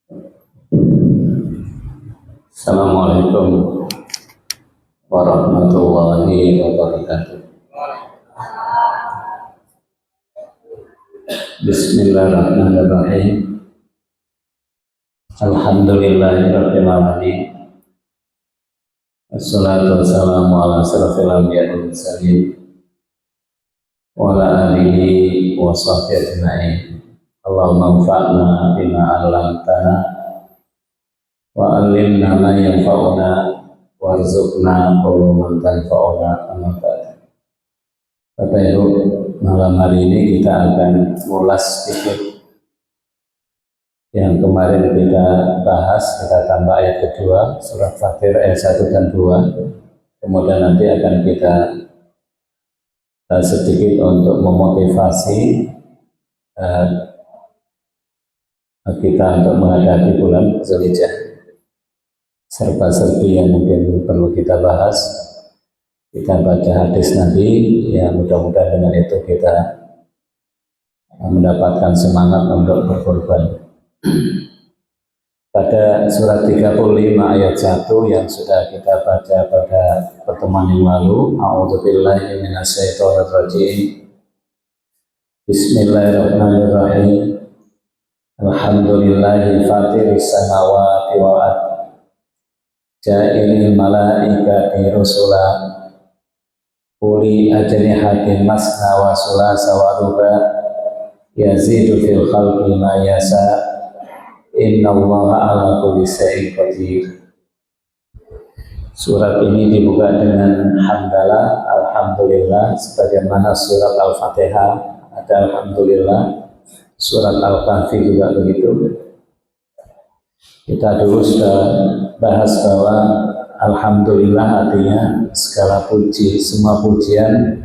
Assalamualaikum warahmatullahi wabarakatuh. Bismillahirrahmanirrahim. Alhamdulillahirabbil alamin. Wassalatu wassalamu ala asyrafil anbiya'i wal mursalin wa ala alihi wa sahbihi ajma'in. Allahumma anfa'na bima 'allamtana wa 'allimna ma yanfa'una warzuqna qawlan tanfa'una amma ba'd. Bapak Ibu, malam hari ini kita akan mengulas sedikit yang kemarin kita bahas. Kita tambah ayat kedua surat Fatir ayat 1 dan 2. Kemudian nanti akan kita sedikit untuk memotivasi kita untuk menghadapi bulan Zulhijjah, serba-serbi yang mungkin perlu kita bahas. Kita baca hadis Nabi, ya mudah-mudahan dengan itu kita mendapatkan semangat untuk berkorban. Pada surat 35 ayat 1 yang sudah kita baca pada pertemuan yang lalu, A'udzubillahi minasyaitonirrajim. Bismillahirrahmanirrahim. Alhamdulillahi fatiris samawati wal ardh, ja'ilil malaikati rusula uli ajnihatin masna wa sulasa wa ruba yazidu fil khalqi ma yasa innallaha ala kulli syai'in qadir. Surat ini dibuka dengan hamdalah, alhamdulillah, sebagaimana surat Al-Fatihah ada alhamdulillah. Surat Al-Kahfi juga begitu. Kita dulu sudah bahas bahwa alhamdulillah artinya segala puji, semua pujian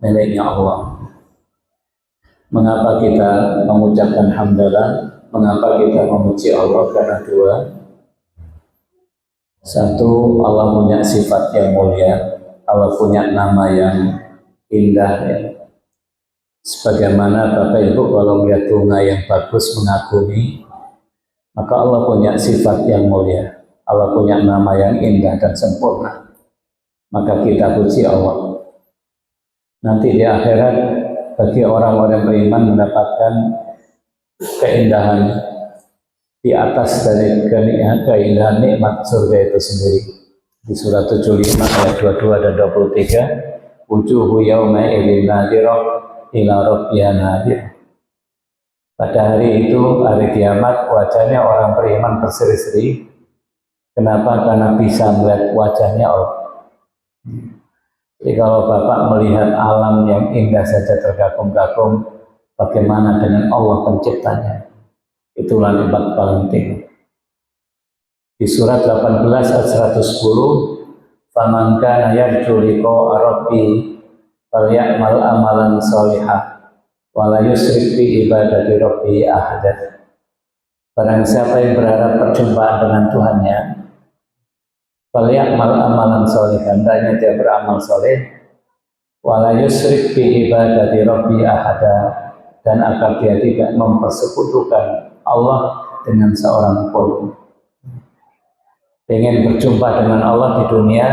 miliknya Allah. Mengapa kita mengucapkan hamdalah? Mengapa kita memuji Allah? Karena dua. Satu, Allah punya sifat yang mulia, Allah punya nama yang indah, ya. Sebagaimana Bapak Ibu kalau melihat bunga yang bagus mengagumi, maka Allah punya sifat yang mulia, Allah punya nama yang indah dan sempurna, maka kita puji Allah. Nanti di akhirat bagi orang-orang beriman mendapatkan keindahan di atas dari keindahan nikmat surga itu sendiri. Di surat 75 ayat 22 dan 23, wujuhu yawma idzin nadhirah ila rabbiha nadhirah. Pada hari itu, hari kiamat, wajahnya orang beriman berseri-seri. Kenapa? Karena bisa melihat wajahnya Allah. Jadi kalau Bapak melihat alam yang indah saja terkagum-kagum, bagaimana dengan Allah penciptanya? Itulah nikmat paling tinggi. Di surat 18 ayat 110, faman kana yarju liqa'a rabbih falyamal amalan sholihah wala yusrik bi ibadati rabbi ahada. Barang siapa yang berharap perjumpaan dengan Tuhannya, falyamal amalan sholihan, hendaknya dia beramal soleh, wala yusrik bi ibadati rabbi ahada, dan agar dia tidak mempersekutukan Allah dengan seorang pun. Ingin berjumpa dengan Allah di dunia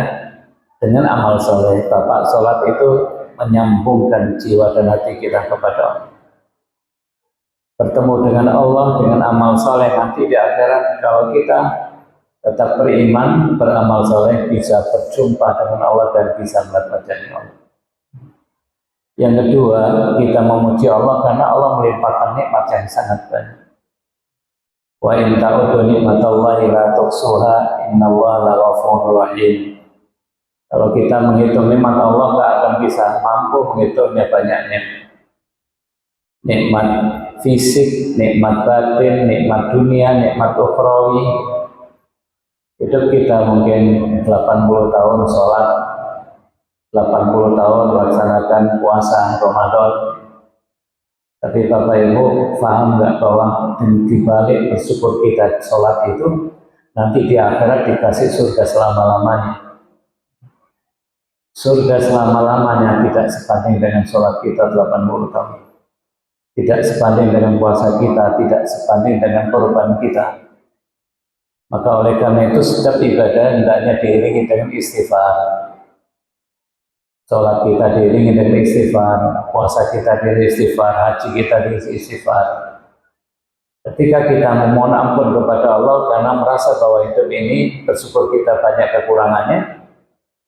dengan amal soleh. Bapak, sholat itu menyambungkan jiwa dan hati kita kepada Allah. Bertemu dengan Allah dengan amal soleh nanti di akhirat, kalau kita tetap beriman, beramal soleh, bisa berjumpa dengan Allah dan bisa melihat wajahnya Allah. Yang kedua, kita memuji Allah karena Allah melimpahkan nikmat yang sangat banyak. Wa in ta'uddu nikmatallahi la tuhsuha innallaha laghafurur rahim. Kalau kita menghitung nikmat Allah, nggak akan bisa mampu menghitungnya banyaknya. Nikmat fisik, nikmat batin, nikmat dunia, nikmat ukhrawi. Hidup kita mungkin 80 tahun sholat, 80 tahun melaksanakan puasa Ramadan. Tapi Bapak Ibu paham nggak bahwa di balik bersyukur kita sholat itu, nanti di akhirat dikasih surga selama-lamanya. Surga selama-lamanya tidak sebanding dengan sholat kita 80 tahun. Tidak sebanding dengan puasa kita, tidak sebanding dengan korban kita. Maka oleh karena itu setiap ibadah hendaknya diiringi dengan istighfar. Sholat kita diiringi dengan istighfar, puasa kita diiringi istighfar, haji kita diiringi istighfar. Ketika kita memohon ampun kepada Allah karena merasa bahwa hidup ini bersyukur kita banyak kekurangannya,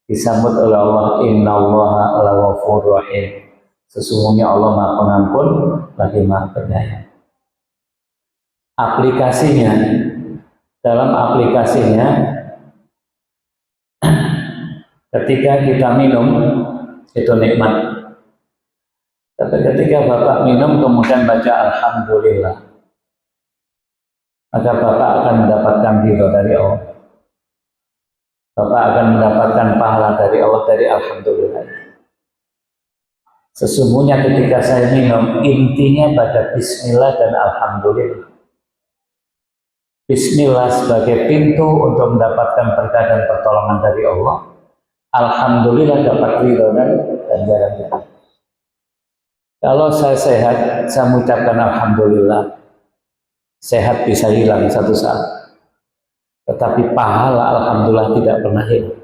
disambut oleh Allah, innallaha laghafurur rahim. Sesungguhnya Allah Maha Pengampun lagi Maha Penyayang. Aplikasinya, dalam aplikasinya, ketika kita minum itu nikmat. Tapi ketika Bapak minum kemudian baca Alhamdulillah, maka Bapak akan mendapatkan ridho dari Allah. Bapak akan mendapatkan pahala dari Allah dari Alhamdulillah. Sesungguhnya ketika saya minum, intinya pada Bismillah dan Alhamdulillah. Bismillah sebagai pintu untuk mendapatkan berkah dan pertolongan dari Allah. Alhamdulillah dapat ridho dan ganjaran. Kalau saya sehat, saya mengucapkan Alhamdulillah. Sehat bisa hilang satu saat, tetapi pahala Alhamdulillah tidak pernah hilang.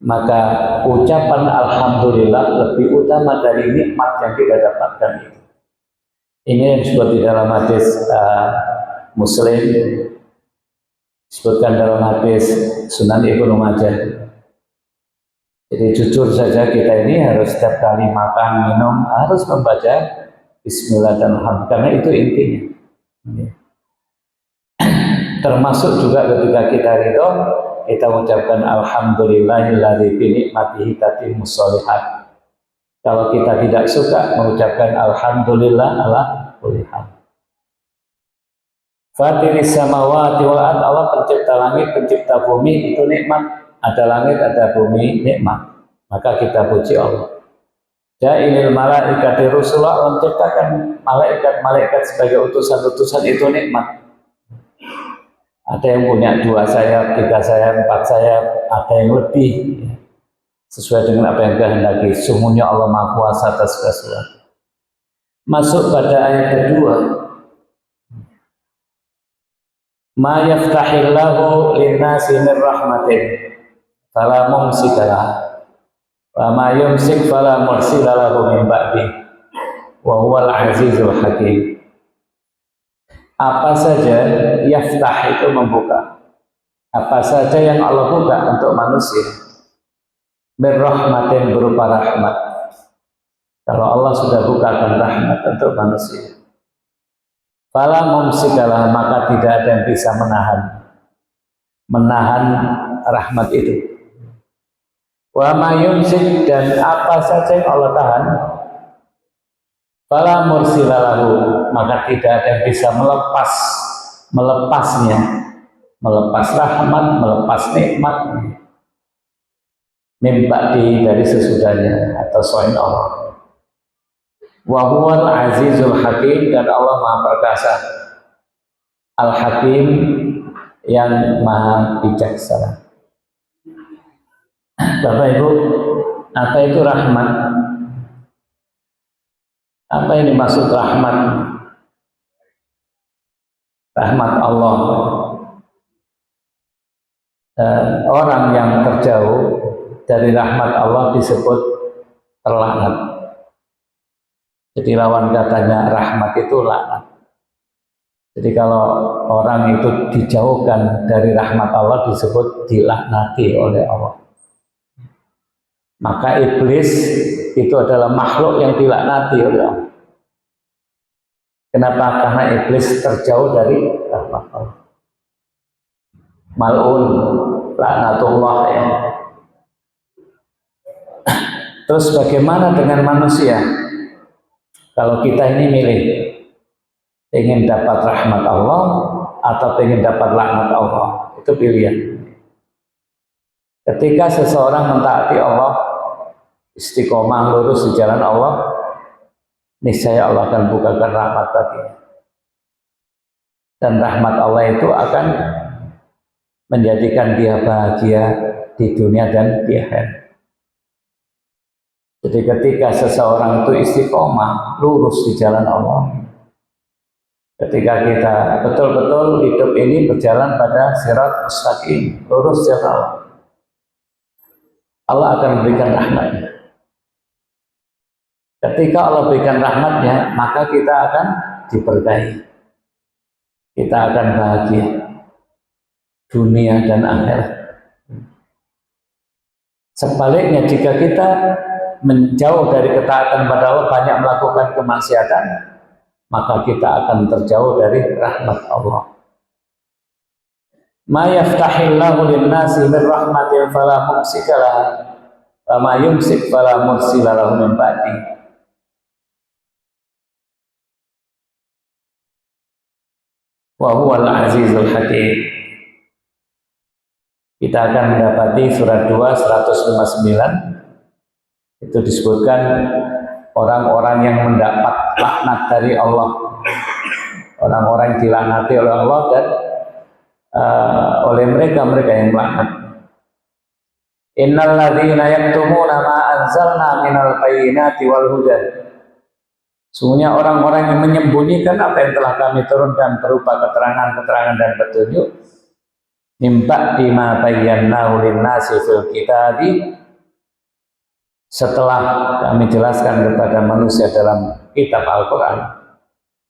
Maka ucapan Alhamdulillah lebih utama dari nikmat yang kita dapatkan itu. Ini yang disebut di dalam hadis Muslim, disebutkan dalam hadis Sunan Ibnu Majah. Jadi jujur saja kita ini harus setiap kali makan, minum harus membaca Bismillah dan Alhamdulillah, karena itu intinya. Termasuk juga ketika kita ridho, kita mengucapkan Alhamdulillahilladzi bi ni'matihi tatimmus sholihat. Kalau kita tidak suka mengucapkan Alhamdulillah ala kulli hal. Fatiris samawati wal ard, Allah pencipta langit, pencipta bumi, itu nikmat. Ada langit, ada bumi, nikmat. Maka kita puji Allah. Ja'ilil malaikati rusula, menciptakan malaikat-malaikat sebagai utusan-utusan, itu nikmat. Ada yang punya 2 sayap, 3 sayap, 4 sayap, ada yang lebih, sesuai dengan apa yang kehendaki. Sungguhnya Allah Maha Kuasa atas segala sesuatu. Masuk pada ayat kedua. Ma yaftahillahu linnasi min rahmatin fala mumsikalah wa ma yumsik fala mursilalahu min ba'di wa huwal azizul hakim. Apa saja yaftah itu membuka, apa saja yang Allah buka untuk manusia, berrahmatin berupa rahmat. Kalau Allah sudah bukakan rahmat untuk manusia, fala mumsikalah, maka tidak ada yang bisa menahan rahmat itu. Wa ma yumsik, dan apa saja yang Allah tahan, fala mursilalahu, maka tidak ada yang bisa melepasnya, melepas rahmat, melepas nikmat min ba'di, dari sesudahnya atau selain Allah. Wa huwal azizul hakim, dan Allah Maha Perkasa, Al-Hakim, yang Maha Bijaksana. Bapak Ibu, apa itu rahmat? Apa yang dimaksud rahmat? Rahmat Allah. Orang yang terjauh dari rahmat Allah disebut terlaknat. Jadi lawan katanya rahmat itu laknat. Jadi kalau orang itu dijauhkan dari rahmat Allah disebut dilaknati oleh Allah. Maka iblis itu adalah makhluk yang dilaknati oleh Allah. Kenapa? Karena iblis terjauh dari rahmat Allah. Mal'un, laknatullah, ya. Terus bagaimana dengan manusia? Kalau kita ini milih, ingin dapat rahmat Allah atau ingin dapat laknat Allah, itu pilihan. Ketika seseorang mentaati Allah, istiqomah lurus di jalan Allah, niscaya Allah akan bukakan rahmat baginya. Dan rahmat Allah itu akan menjadikan dia bahagia di dunia dan di akhirat. Jadi ketika seseorang itu istiqomah lurus di jalan Allah, Ketika kita betul-betul hidup ini berjalan pada sirat mustaqim, lurus jalan Allah, Allah akan berikan rahmatnya. Ketika Allah berikan rahmatnya, maka kita akan diberkahi. Kita akan bahagia dunia dan akhirat. Sebaliknya, jika kita menjauh dari ketaatan pada Allah, banyak melakukan kemaksiatan, maka kita akan terjauh dari rahmat Allah. Ma yaftahillahu lin-nasi min rahmatin fala mumsika laha wa ma yumsik fala mursila lahu min ba'di. Wa huwal azizul hakim. Kita akan mendapati surat 2 159. Itu disebutkan orang-orang yang mendapat laknat dari Allah, orang-orang yang dilaknati oleh Allah dan oleh mereka yang melaknat. Innal ladzina yaktumuna ma anzalna minal bayyinati wal huda. Sungguhnya orang-orang yang menyembunyikan apa yang telah kami turunkan berupa keterangan-keterangan dan petunjuk, mimba bima bayyanahu lin-nasi fil kitabi, setelah kami jelaskan kepada manusia dalam kitab Al-Quran,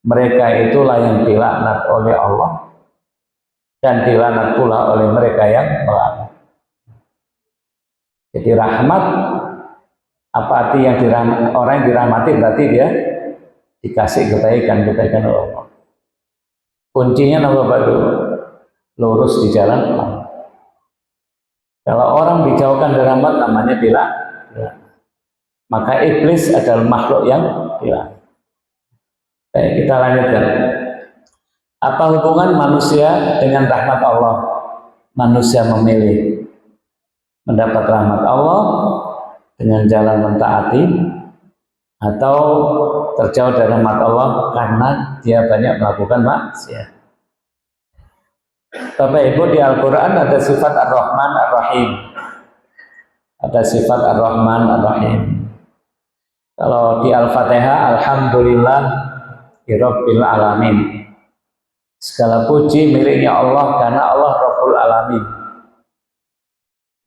mereka itulah yang dilaknat oleh Allah dan dilaknat pula oleh mereka yang melaknat. Jadi rahmat, apa arti yang orang yang dirahmati? Berarti dia dikasih kebaikan oleh Allah. Kuncinya apa baru? Lurus di jalan Allah. Kalau orang dijauhkan dari rahmat, namanya dilaknat. Maka iblis adalah makhluk yang dilaknat. Baik, kita lanjutkan. Apa hubungan manusia dengan rahmat Allah? Manusia memilih mendapat rahmat Allah dengan jalan mentaati, atau terjauh dari rahmat Allah karena dia banyak melakukan maksiat. Bapak Ibu, di Al-Quran ada sifat Ar-Rahman Ar-Rahim. Ada sifat Ar-Rahman Ar-Rahim. Kalau di Al-Fatihah, Alhamdulillah Rabbil Alamin. Segala puji miliknya Allah karena Allah Rabbul Alamin,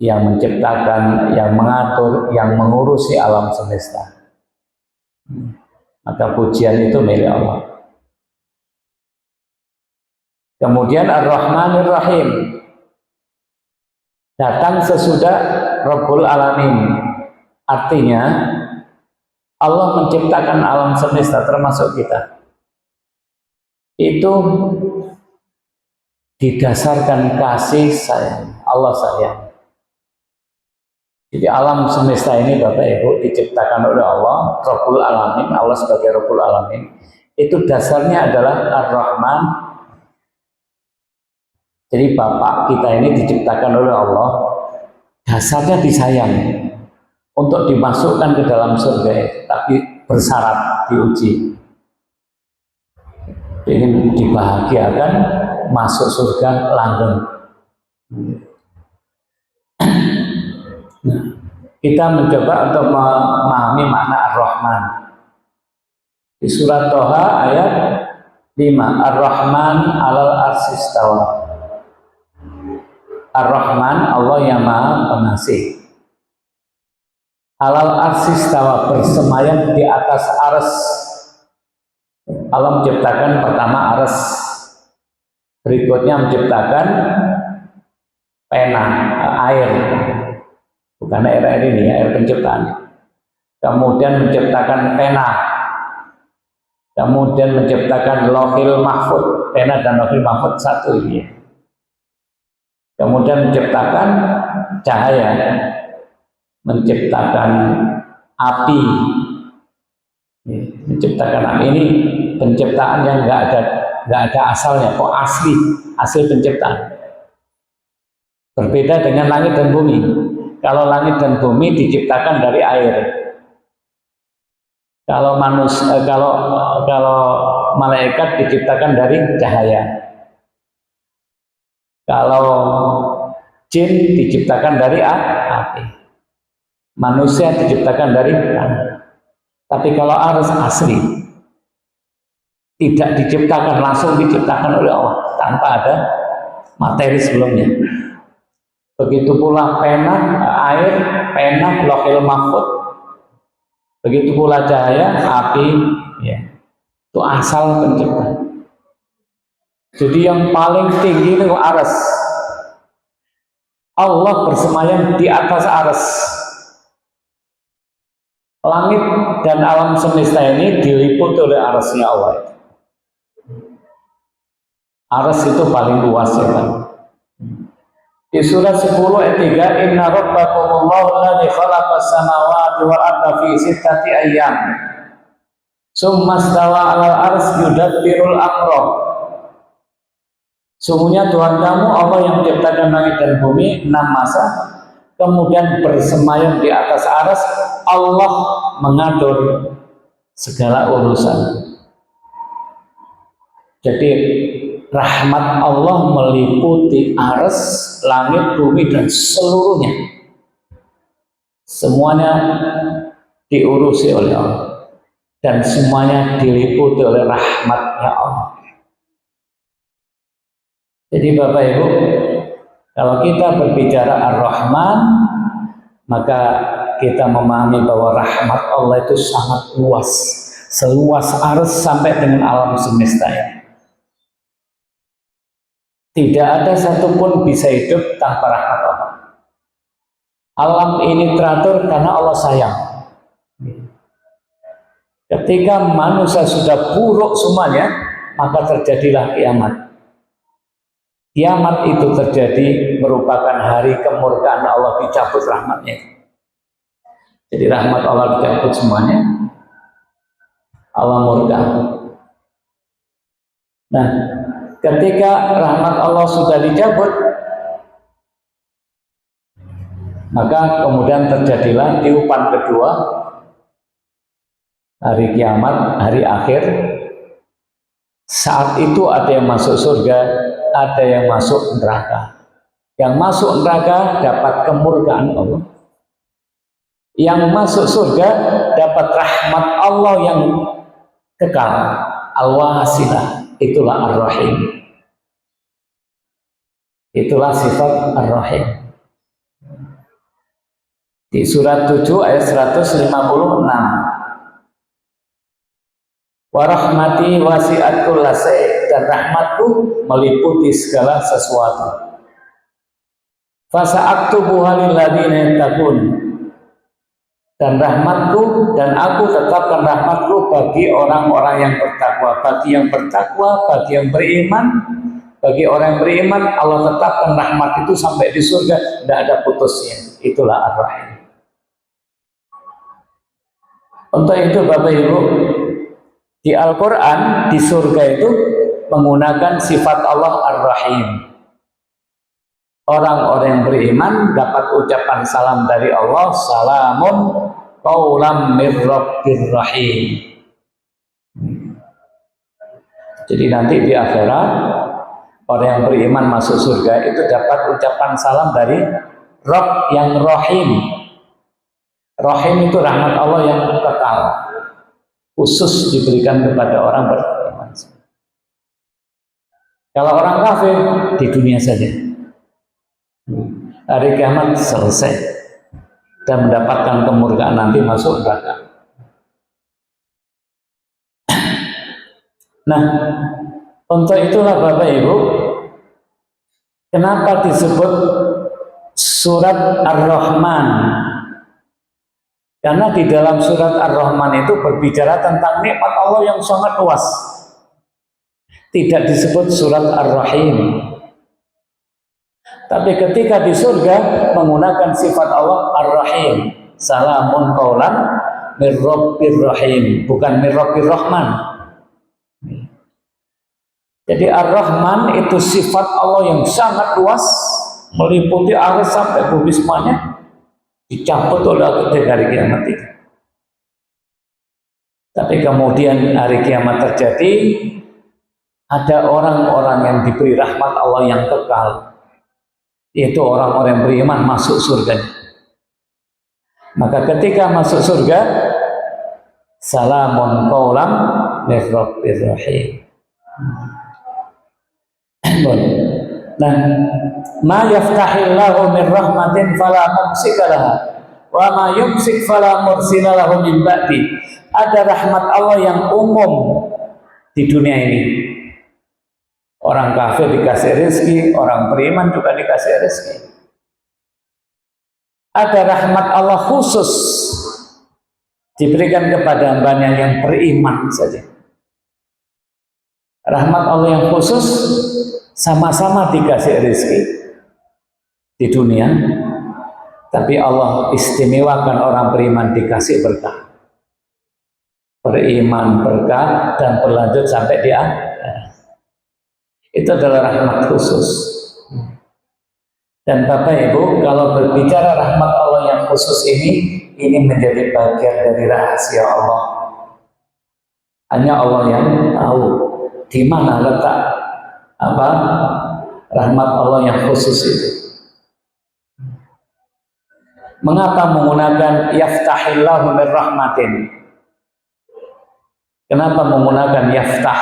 yang menciptakan, yang mengatur, yang mengurusi alam semesta. Maka pujian itu milik Allah. Kemudian Ar-Rahman Ar-Rahim datang sesudah Rabbul Alamin. Artinya Allah menciptakan alam semesta termasuk kita. Itu didasarkan kasih sayang. Allah sayang. Jadi alam semesta ini Bapak Ibu diciptakan oleh Allah, Rabbul Alamin, Allah sebagai Rabbul Alamin. Itu dasarnya adalah Ar-Rahman. Jadi Bapak kita ini diciptakan oleh Allah, dasarnya disayang untuk dimasukkan ke dalam surga, tapi bersyarat diuji. Ingin dibahagiakan, masuk surga langgeng. Nah, kita mencoba untuk memahami makna Ar-Rahman. Di surat Toha ayat 5, Ar-Rahman alal arsistawa. Ar-Rahman, Allah yang Maha Pengasih. Alal arsistawa, bersemayam di atas ars. Allah menciptakan pertama ars, berikutnya menciptakan pena, air, bukan air ini, air penciptaan. Kemudian menciptakan pena, kemudian menciptakan Lauhil Mahfud, pena dan Lauhil Mahfud satu ini. Kemudian menciptakan cahaya, menciptakan api, menciptakan api. Ini penciptaan yang nggak ada asalnya, kok asli, hasil penciptaan. Berbeda dengan langit dan bumi. Kalau langit dan bumi diciptakan dari air. Kalau manusia, kalau malaikat diciptakan dari cahaya. Kalau jin diciptakan dari api. Manusia diciptakan dari tanah. Tapi kalau ars asli. tidak diciptakan, langsung diciptakan oleh Allah tanpa ada materi sebelumnya. Begitu pula pena, air, pena, Lauhul Mahfuz. Begitu pula cahaya, api, ya. Itu asal penciptaan. Jadi yang paling tinggi itu aras. Allah bersemayam di atas aras. Langit dan alam semesta ini diliputi oleh arasnya Allah. Aras itu paling luas ya kan. Di surat 10 ayat 3, Inna rabbakumullahu alladzi khalaqas samawati wal arda fi sittati ayyam. Summa stawa 'alal arsy yudabbirul amra. Sungguhnya Tuhan kamu Allah yang menciptakan langit dan bumi 6 masa, kemudian bersemayam di atas aras. Allah mengatur segala urusan. Jadi rahmat Allah meliputi aras, langit, bumi dan seluruhnya. Semuanya diurusi oleh Allah dan semuanya diliputi oleh rahmatnya Allah. Jadi Bapak Ibu, kalau kita berbicara Ar-Rahman, maka kita memahami bahwa rahmat Allah itu sangat luas, seluas aras sampai dengan alam semesta ini. Tidak ada satupun bisa hidup tanpa rahmat Allah. Alam ini teratur karena Allah sayang. Ketika manusia sudah buruk semuanya, maka terjadilah kiamat. Kiamat itu terjadi merupakan hari kemurkaan Allah, dicabut rahmatnya. Jadi rahmat Allah dicabut semuanya, Allah murka. Nah, ketika rahmat Allah sudah dicabut, maka kemudian terjadilah tiupan kedua, hari kiamat, hari akhir. Saat itu ada yang masuk surga, ada yang masuk neraka. Yang masuk neraka dapat kemurkaan Allah. Yang masuk surga dapat rahmat Allah yang kekal, al-wasilah. Itulah Ar-Rahim. Itulah sifat Ar-Rahim. Di surat 7 ayat 156. Wa rahmati wasi'at kulla syai', dan rahmatku meliputi segala sesuatu. Fasa'aktubuha lil ladzina yattaqun, dan rahmatku dan aku tetapkan rahmatku bagi orang-orang yang bertakwa, bagi yang bertakwa, bagi yang beriman. Bagi orang yang beriman, Allah tetapkan rahmat itu sampai di surga, tidak ada putusnya. Itulah Ar-Rahim. Untuk itu Bapak Ibu, di Al-Quran, di surga itu menggunakan sifat Allah Ar-Rahim. Orang-orang yang beriman dapat ucapan salam dari Allah, salamun qaulam mir rabbir rahim. Jadi nanti di akhirat, orang yang beriman masuk surga itu dapat ucapan salam dari Rabb yang Rahim. Rahim itu rahmat Allah yang kekal, khusus diberikan kepada orang beriman. Kalau orang kafir di dunia saja, hari kiamat selesai dan mendapatkan kemurkaan nanti masuk neraka. Nah, untuk itulah Bapak Ibu, kenapa disebut surat Ar-Rahman? Karena di dalam surat Ar-Rahman itu berbicara tentang nikmat Allah yang sangat luas. Tidak disebut surat Ar-Rahim. Tapi ketika di surga menggunakan sifat Allah Ar-Rahim, salamun qaulan mir rabbir rahim, bukan mir rabbir rahman. Jadi Ar-Rahman itu sifat Allah yang sangat luas, meliputi aras sampai bumi semuanya, dicabut oleh ketika hari kiamat itu. Tapi kemudian hari kiamat terjadi, ada orang-orang yang diberi rahmat Allah yang kekal, yaitu orang-orang yang beriman masuk surga. Maka ketika masuk surga, salamun qaulam mir rabbir rahim. Nah, ma yaftahillahu min rahmatin fala mumsika laha wa ma yumsik fala mursila lahu min ba'di. Ada rahmat Allah yang umum di dunia ini. Orang kafir dikasih rezeki, orang beriman juga dikasih rezeki. Ada rahmat Allah khusus diberikan kepada hambanya yang beriman saja. Rahmat Allah yang khusus sama-sama dikasih rezeki di dunia, tapi Allah istimewakan orang beriman dikasih berkah. Beriman berkah dan berlanjut sampai di akhir. Itu adalah rahmat khusus. Dan Bapak Ibu, kalau berbicara rahmat Allah yang khusus ini menjadi bagian dari rahasia Allah. Hanya Allah yang tahu di mana letak rahmat Allah yang khusus itu. Mengapa menggunakan yaftahillahu min rahmatin? Kenapa menggunakan yaftah?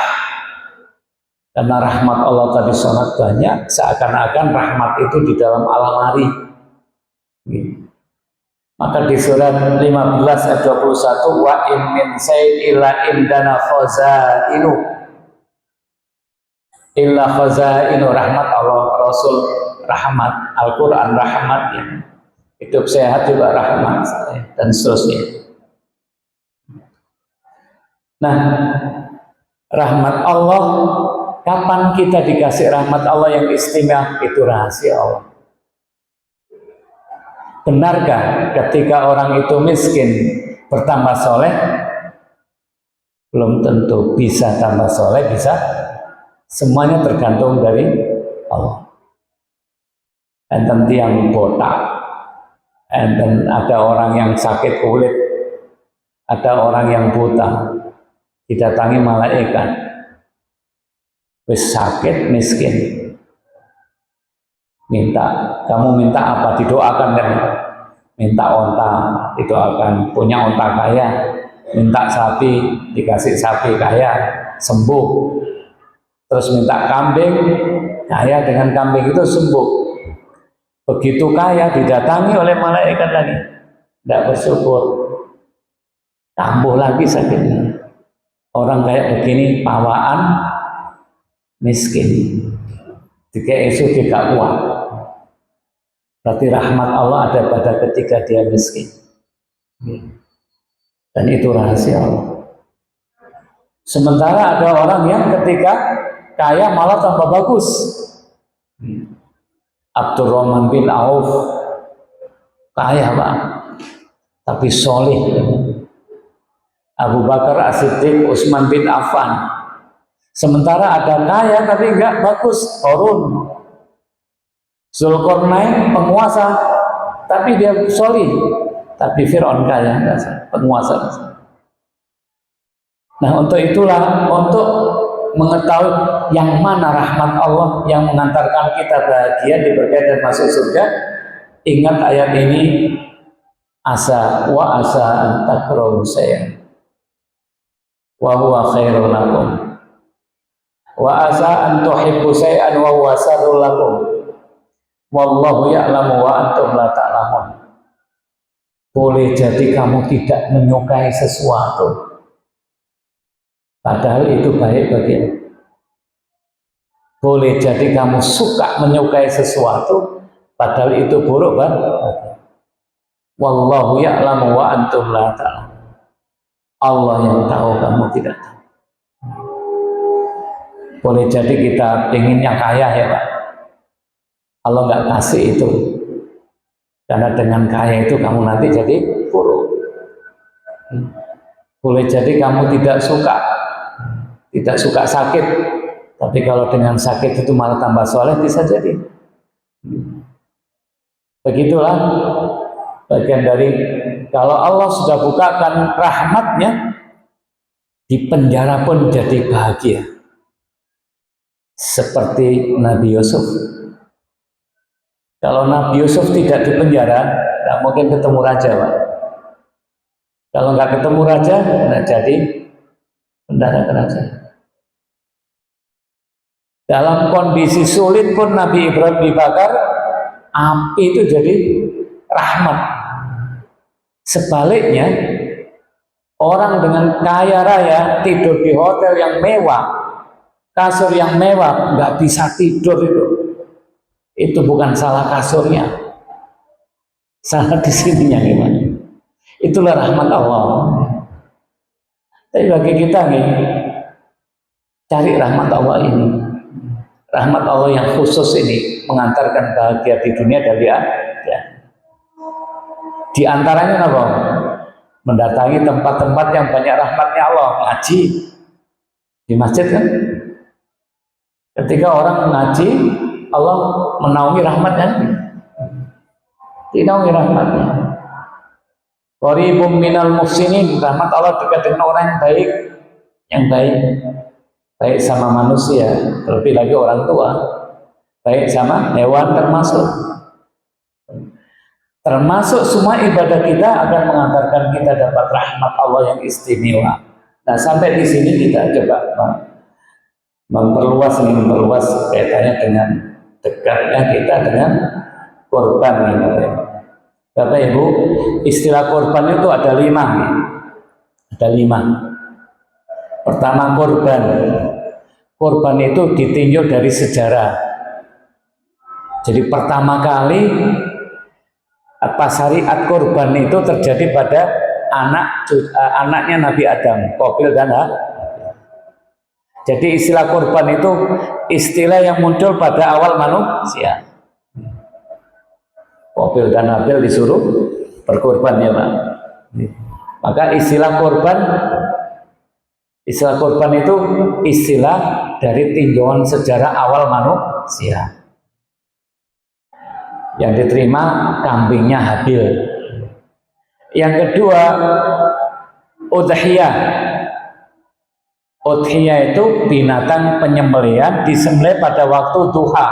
Karena rahmat Allah tadi sangat banyak, seakan-akan rahmat itu di dalam alamari. Maka di surat 15 ayat 21, wa in min sayyin illa indana khazainu. Illa khazainu, rahmat Allah, Rasul rahmat, Al-Quran rahmat, ya. Hidup sehat juga rahmat, dan seterusnya. Nah, rahmat Allah, kapan kita dikasih rahmat Allah yang istimewa? Itu rahasia Allah. Benarkah ketika orang itu miskin bertambah soleh? Belum tentu. Bisa tambah soleh, bisa. Semuanya tergantung dari Allah. Enten tiang botak, enten ada orang yang sakit kulit, ada orang yang buta, didatangi malaikat, wis sakit miskin, kamu minta apa? Didoakan kan? Minta onta, didoakan. Punya onta kaya, minta sapi, dikasih sapi kaya, sembuh. Terus minta kambing, kaya, dengan kambing itu sembuh. Begitu kaya didatangi oleh malaikat lagi, tidak bersyukur, tambah lagi sakitnya. Orang kayak begini pawaan miskin, jika isu tidak kuat, berarti rahmat Allah ada pada ketika dia miskin, dan itu rahasia Allah. Sementara ada orang yang ketika kaya malah tambah bagus. Abdurrahman bin Auf kaya Pak, tapi soleh. Abu Bakar As-Siddiq, Utsman bin Affan, sementara ada kaya tapi enggak bagus, Qarun. Zulkarnain penguasa tapi dia soleh, tapi Fir'aun kaya, penguasa. Nah, untuk itulah, untuk mengetahui yang mana rahmat Allah yang mengantarkan kita bahagia, diberkahi dan masuk surga, ingat ayat ini, asa wa asa an takrahu syai'an wa huwa khairul lakum wa asa an tuhibbu syai'an wa huwa syarrul lakum wallahu ya'lamu wa antum la ta'lamun. Boleh jadi kamu tidak menyukai sesuatu padahal itu baik bagimu. Boleh jadi kamu suka menyukai sesuatu padahal itu buruk bagimu. Wallahu ya'lamu wa antum la ta'lamun. Allah yang tahu, kamu tidak tahu. Boleh jadi kita inginnya kaya ya Pak, Allah nggak kasih itu, karena dengan kaya itu kamu nanti jadi buruk. Boleh jadi kamu tidak suka sakit, tapi kalau dengan sakit itu malah tambah soleh, bisa jadi. Begitulah bagian dari, kalau Allah sudah bukakan rahmatnya, di penjara pun jadi bahagia. Seperti Nabi Yusuf. Kalau Nabi Yusuf tidak di penjara, tidak mungkin ketemu raja Pak. Kalau nggak ketemu raja, nggak jadi Tentara kerajaan. Dalam kondisi sulit pun Nabi Ibrahim dibakar, api itu jadi rahmat. Sebaliknya, orang dengan kaya raya tidur di hotel yang mewah, kasur yang mewah, nggak bisa tidur itu bukan salah kasurnya, salah di sininya gimana? Itulah rahmat Allah. Tapi bagi kita nih, cari rahmat Allah ini, rahmat Allah yang khusus ini mengantarkan bahagia di dunia dan di akhirat. Di antaranya apa? Mendatangi tempat-tempat yang banyak rahmatnya Allah, ngaji di masjid kan? Ketika orang ngaji, Allah menaungi rahmatnya, dinaungi rahmatnya. Qaribum minal muhsinin, rahmat Allah dekat dengan orang yang baik sama manusia, terlebih lagi orang tua, baik sama hewan termasuk semua ibadah kita akan mengantarkan kita dapat rahmat Allah yang istimewa. Nah, sampai di sini kita coba memperluas kaitannya dengan dekatnya kita dengan korban ini. Bapak Ibu, istilah korban itu ada 5. Ada 5. Pertama, korban. Korban itu ditinjau dari sejarah. Jadi pertama kali syariat korban itu terjadi pada anaknya Nabi Adam, Qabil dan Habil. Jadi istilah korban itu istilah yang muncul pada awal manusia. Qabil dan Habil disuruh berkorban ya Pak. Maka istilah korban itu istilah dari tinjauan sejarah awal manusia. Yang diterima kambingnya Habil. Yang kedua, udhiyah. Udhiyah itu binatang penyembelihan disembelih pada waktu duha.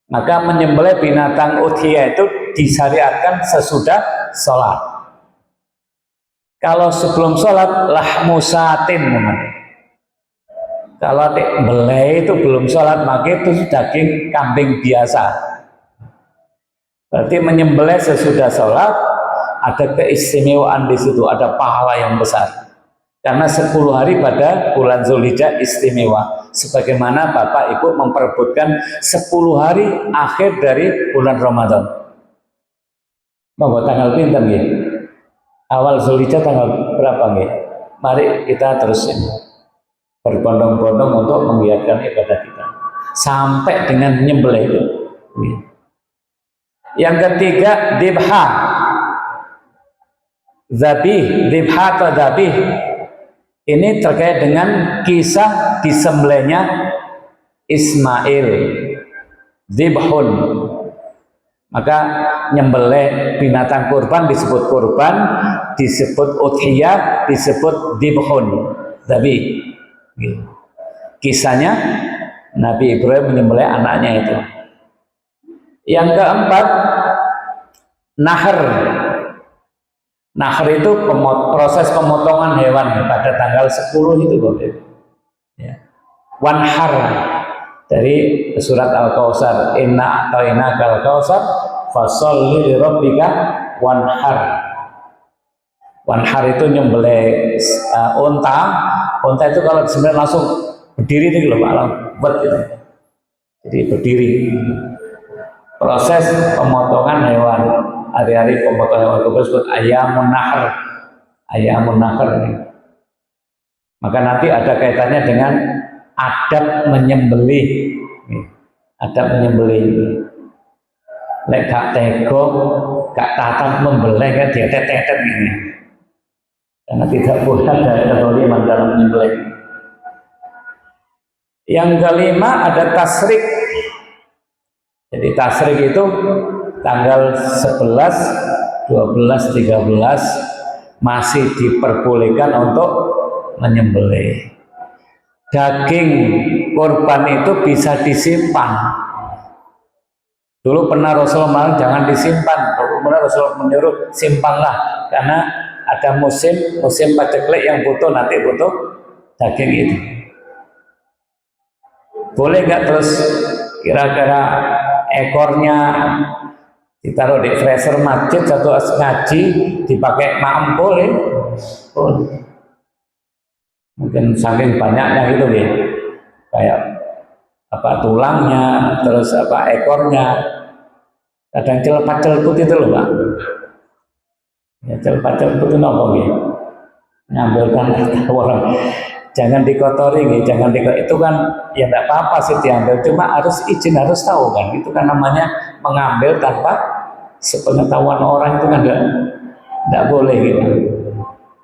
Maka menyembelih binatang udhiyah itu disyariatkan sesudah sholat. Kalau sebelum sholat, lahmu satin namanya. Kalau belai itu belum sholat, maka itu daging kambing biasa. Berarti menyembelih sesudah sholat ada keistimewaan di situ, ada pahala yang besar. Karena 10 hari pada bulan Zulhijjah istimewa. Sebagaimana Bapak Ibu memperebutkan 10 hari akhir dari bulan Ramadan. Mau tanggal pinter ya? Awal Zulhijjah tanggal berapa nih? Mari kita terusin berbondong-bondong untuk menggiatkan ibadah kita sampai dengan menyembelih itu. Yang ketiga, dzibha. Dzibha atau dzabih. Ini terkait dengan kisah disembelihnya Ismail. Dzibhun. Maka nyembelih binatang kurban disebut kurban, disebut udhiyah, disebut dzibhun. Dzabih. Kisahnya Nabi Ibrahim menyembelih anaknya itu. Yang keempat, nahr. Nahr itu proses pemotongan hewan pada tanggal 10 itu Bapak. Ya. Wanhar dari surat Al-Kautsar, inna a'tainaka al-kautsar fasholli li rabbika wanhar. Wanhar itu nyembelih unta. Unta itu kalau disembelih langsung berdiri itu loh Pak, gitu. Jadi berdiri. Proses pemotongan hewan, hari-hari pemotongan hewan itu disebut ayamun nahr. Ayamun nahr. Maka nanti ada kaitannya dengan adab menyembelih. Adab menyembelih. Lek gak tego, gak tatap membelih kan dia tetet ini. Karena tidak boleh ada kezaliman dalam menyembelih. Yang kelima ada tasrik. Jadi tasrik itu tanggal 11, 12, 13 masih diperbolehkan untuk menyembelih. Daging kurban itu bisa disimpan. Dulu pernah Rasulullah jangan disimpan. Dulu pernah Rasulullah menyuruh simpanlah karena ada musim paceklik yang butuh daging itu. Boleh nggak terus kira-kira ekornya ditaruh di freezer masjid satu ngaji dipakai maem boleh? Boleh. Mungkin saking banyaknya gitu ya, kayak apa tulangnya, terus apa ekornya, kadang celepat-celeput itu loh Pak. Ya celepat-celeput itu apa ya? Ngambilkan orang. Jangan dikotori nih, itu kan ya tidak apa-apa sih diambil, cuma harus izin, harus tahu kan, itu kan namanya mengambil tanpa sepengetahuan orang, itu kan tidak boleh gitu.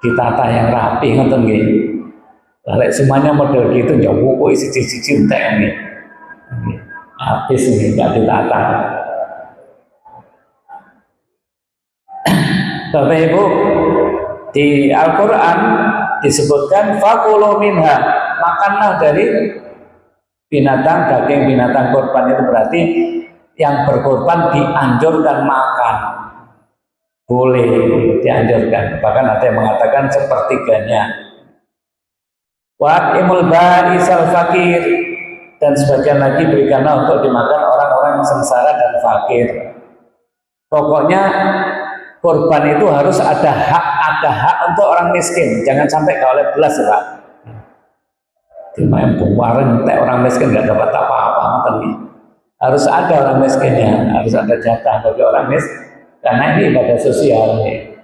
Ditata yang rapi ngoten nggih. Lah semuanya model gitu ya buku isi cinta ini. Habis ini enggak ditata. Bapak Ibu, di Al-Qur'an disebutkan fakulu minha, makanlah dari binatang, daging binatang kurban, itu berarti yang berkorban dianjurkan makan. Boleh dianjurkan, bahkan ada yang mengatakan sepertiganya. Wa imul ba'isal fakir, dan sebagian lagi berikanlah untuk dimakan orang-orang yang sengsara dan fakir. Pokoknya korban itu harus ada hak untuk orang miskin, jangan sampai oleh belas ya Pak. Dimain buwareng teh orang miskin nggak dapat apa-apa nih. Harus ada orang miskinnya, harus ada jatah bagi orang miskin, karena ini ibadah sosial nih.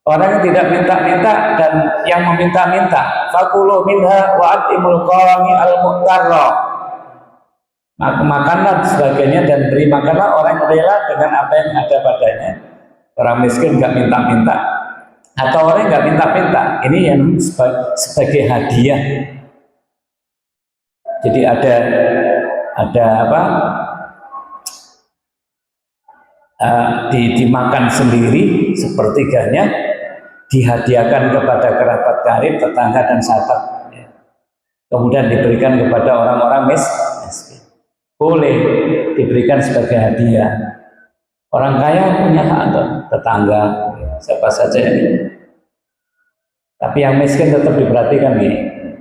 Orang yang tidak minta-minta dan yang meminta-minta, fakulu minha wa atimul qawami al-muqtarra. Makanlah sebagainya dan beri makanlah orang yang rela dengan apa yang ada padanya. Orang miskin nggak minta-minta atau orang nggak minta-minta, ini yang sebagai hadiah. Jadi ada apa? Dimakan sendiri sepertiganya, dihadiahkan kepada kerabat karib, tetangga dan sahabat, kemudian diberikan kepada orang-orang miskin. Boleh diberikan sebagai hadiah. Orang kaya punya hak untuk tetangga, siapa saja ini. Tapi yang miskin tetap diperhatikan nih,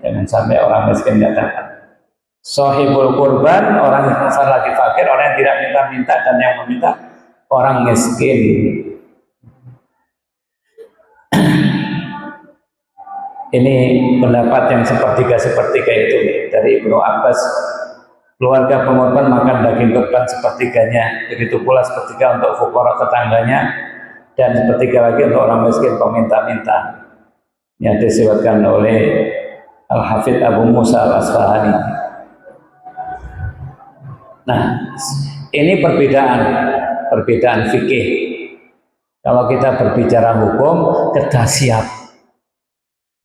jangan sampai orang miskin tidak dapat. Sohibul kurban, orang yang lagi fakir, orang yang tidak minta-minta dan yang meminta orang miskin. Ini pendapat yang sepertiga itu dari Ibnu Abbas. Keluarga pengorban makan daging kurban sepertiganya, begitu pula sepertiga untuk fuqara tetangganya, dan sepertiga lagi untuk orang miskin peminta-minta, yang disebutkan oleh Al-Hafidh Abu Musa Al-Asfahani. Nah, ini perbedaan fikih. Kalau kita berbicara hukum, kita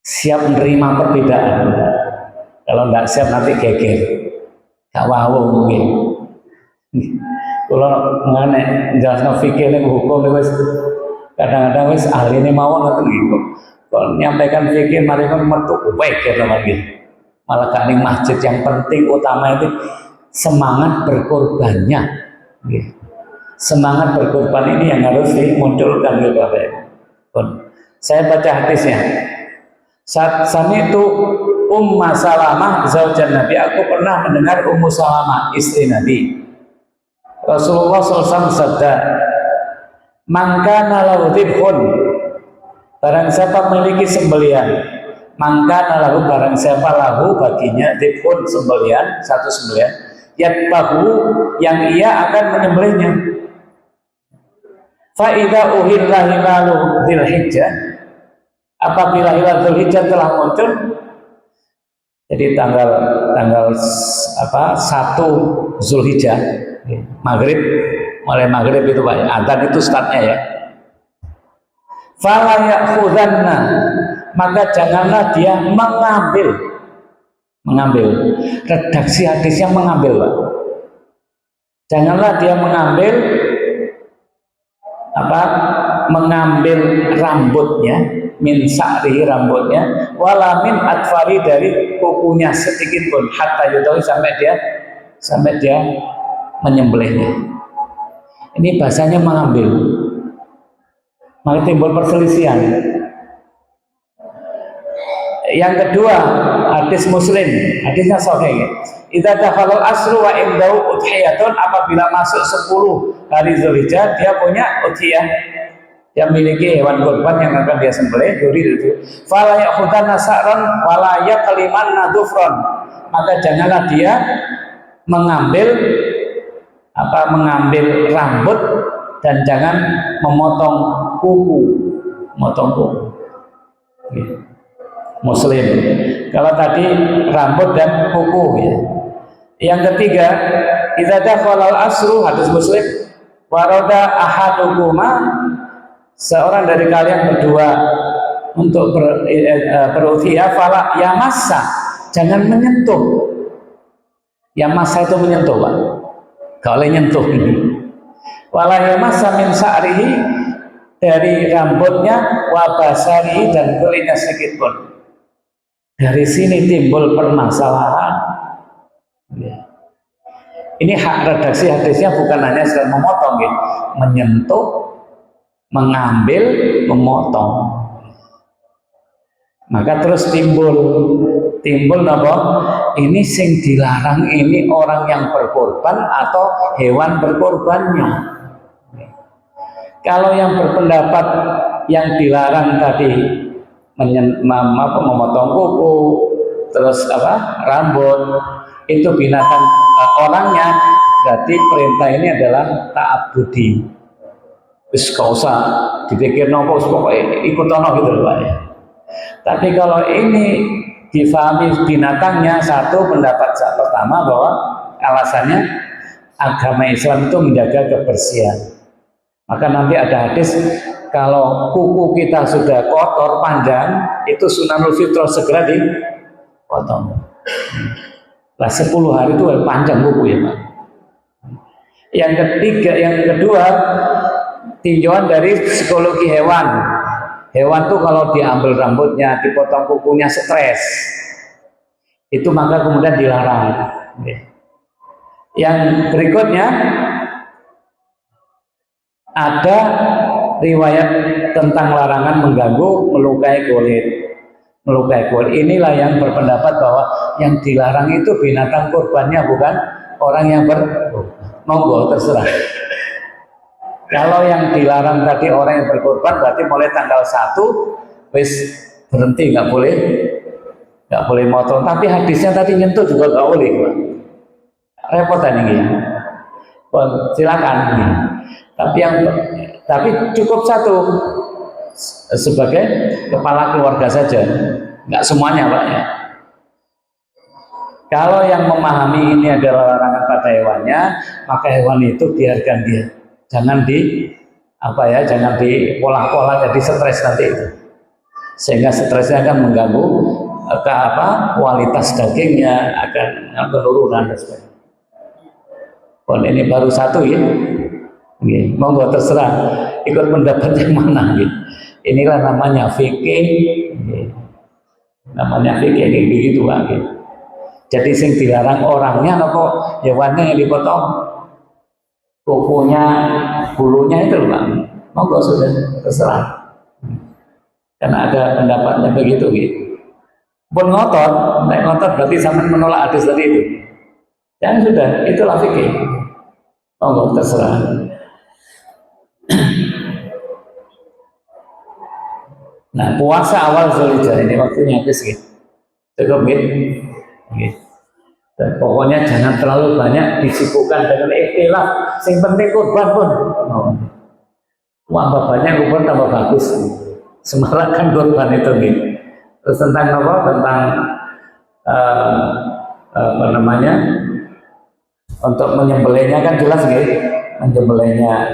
siap menerima perbedaan. Kalau tidak siap nanti geger, gak wow mungkin. Kalau mengenai jelasno fikih ini hukum itu kadang-kadang wis ahli ini mau nonton gitu. Kalau menyampaikan fikih mari kan metu baik ya lagi. Malah kaning masjid yang penting utama itu semangat berkorbannya. Semangat berkorban ini yang harus dimunculkan gitu Bapak Ibu. Saya baca hadisnya. Saat itu Ummu Salamah zaujan Nabi, aku pernah mendengar Ummu Salamah istri Nabi. Rasulullah SAW sabda, "Man kana lahu dhibhun", barang siapa memiliki sembelihan, maka lahu, barang siapa lahu baginya dhibhun, sembelihan, satu sembelihan, yatbahu, yang ia akan menyembelihnya. Fa idza uhilla hilalu dzulhijjah, apabila hilal dzulhijjah telah muncul, jadi tanggal 1 Zulhijjah, maghrib, mulai maghrib itu Pak, adzan itu startnya ya. Fala ya'khudhanna, maka janganlah dia mengambil. Redaksi hadisnya mengambil Pak. Janganlah dia mengambil rambutnya, min sa'ri, rambutnya, wala min atfari, dari kukunya sedikit pun, hatta yutawi, sampai dia menyembelihnya. Ini bahasanya mengambil. maka timbul perselisihan. Yang kedua, hadis Muslim, hadisnya sahih. Idza dakhalal asru wa indau udhiyatun, apabila masuk 10 hari Zulhijjah dia punya udhiyah, dia memiliki hewan kurban yang akan dia sembelih itu. Fala ya'khudanna sa'ran wala yaqlimanna dhufran, maka janganlah dia mengambil rambut dan jangan memotong kuku, Muslim. Kalau tadi rambut dan kuku ya. Yang ketiga, idza dakhalal asru, hadis Muslim, warada ahadukuma, seorang dari kalian berdua untuk berudhiyah, fala yamassa, jangan menyentuh. Yamassa itu menyentuh, Pak. Enggak boleh nyentuh ini. Wala yamassa min sa'rihi, dari rambutnya, wa basarihi, dan kulitnya sedikit pun. Dari sini timbul permasalahan. Ini hak redaksi hadisnya bukan hanya sekedar memotong, gitu. Menyentuh, mengambil, memotong. Maka terus timbul apa? Ini sing dilarang ini orang yang berkorban atau hewan berkorbannya. Kalau yang berpendapat yang dilarang tadi memotong kuku, terus rambut, itu binatang orangnya, berarti perintah ini adalah ta'abbudi. Wis gak usah dipikir nopo, pokoknya ikutono gitu loh Pak ya. Tapi kalau ini difahami binatangnya, satu pendapat pertama bahwa alasannya agama Islam itu menjaga kebersihan. Maka nanti ada hadis, kalau kuku kita sudah kotor panjang, itu sunanul fitrah, segera dipotong. Lah 10 hari itu panjang kuku ya Pak. Yang kedua, tinjauan dari psikologi hewan. Hewan tuh kalau diambil rambutnya, dipotong kukunya, stres. Itu maka kemudian dilarang. Yang berikutnya, ada riwayat tentang larangan mengganggu, melukai kulit. Inilah yang berpendapat bahwa yang dilarang itu binatang kurbannya, bukan orang yang monggo terserah. Kalau yang dilarang tadi orang yang berkorban, berarti mulai tanggal 1 wis berhenti, nggak boleh motong. Tapi hadisnya tadi nyentuh juga nggak boleh, repotan ini. Silakan. Tapi cukup satu sebagai kepala keluarga saja, nggak semuanya Pak ya. Kalau yang memahami ini adalah larangan pada hewannya, maka hewan itu biarkan dia, jangan dipola-pola jadi stres nanti itu, sehingga stresnya akan mengganggu kualitas dagingnya, akan penurunan dan sebagainya. Ini baru satu ya. Monggo terserah ikut pendapat yang mana gitu. Inilah namanya fikih, namanya fikih kayak gitu Pak. Gitu. Jadi sing dilarang orangnya nopo hewannya yang dipotong, kukunya, bulunya itu Pak. Monggo sudah terserah. Karena ada pendapatnya begitu gitu. Pun ngotot berarti sama menolak hadis tadi itu. Yang sudah, itulah fikih. Monggo terserah. Nah, puasa awal Zulhijjah ini waktunya habis gitu. Cukup gitu. Dan pokoknya jangan terlalu banyak disibukkan dengan ikhtilaf. Yang penting kurban pun. Tambah banyak kurban tambah bagus. Semarakkan kurban itu gitu. Terus tentang apa? Tentang untuk menyembelihnya kan jelas gitu. Menyembelihnya,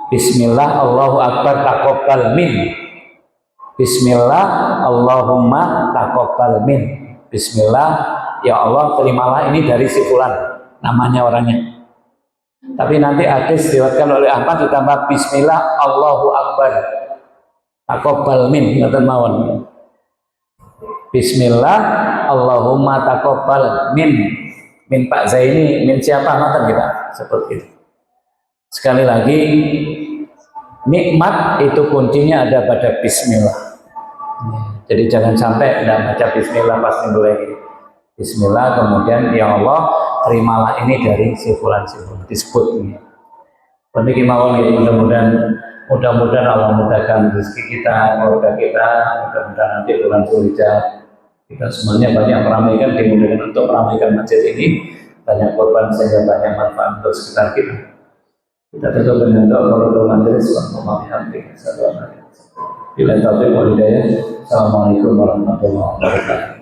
Bismillah, Allahu Akbar, taqabbal min. Bismillah, Allahumma taqabbal min. Bismillah, ya Allah terimalah ini dari si fulan, namanya orangnya. Tapi nanti hadis diriwayatkan oleh Ahmad ditambah Bismillah, Allahu Akbar, taqabbal min, ngoten mawon. Bismillah, Allahumma taqabbal min. Min Pak Zaini, min siapa ngoten kita seperti itu. Sekali lagi, nikmat itu kuncinya ada pada bismillah. Jadi jangan sampai tidak baca bismillah pas mulai. Bismillah, kemudian ya Allah terimalah ini dari si fulan disebut ini. Demikian mudah-mudahan Allah mudahkan rezeki kita, keluarga kita, mudah-mudahan nanti bulan Zulhijjah kita semuanya banyak meramaikan, dimudahkan untuk meramaikan masjid ini, banyak korban sehingga banyak manfaat untuk sekitar kita. Kita tutup dengan doa kalau majelis Assalamualaikum warahmatullahi wabarakatuh.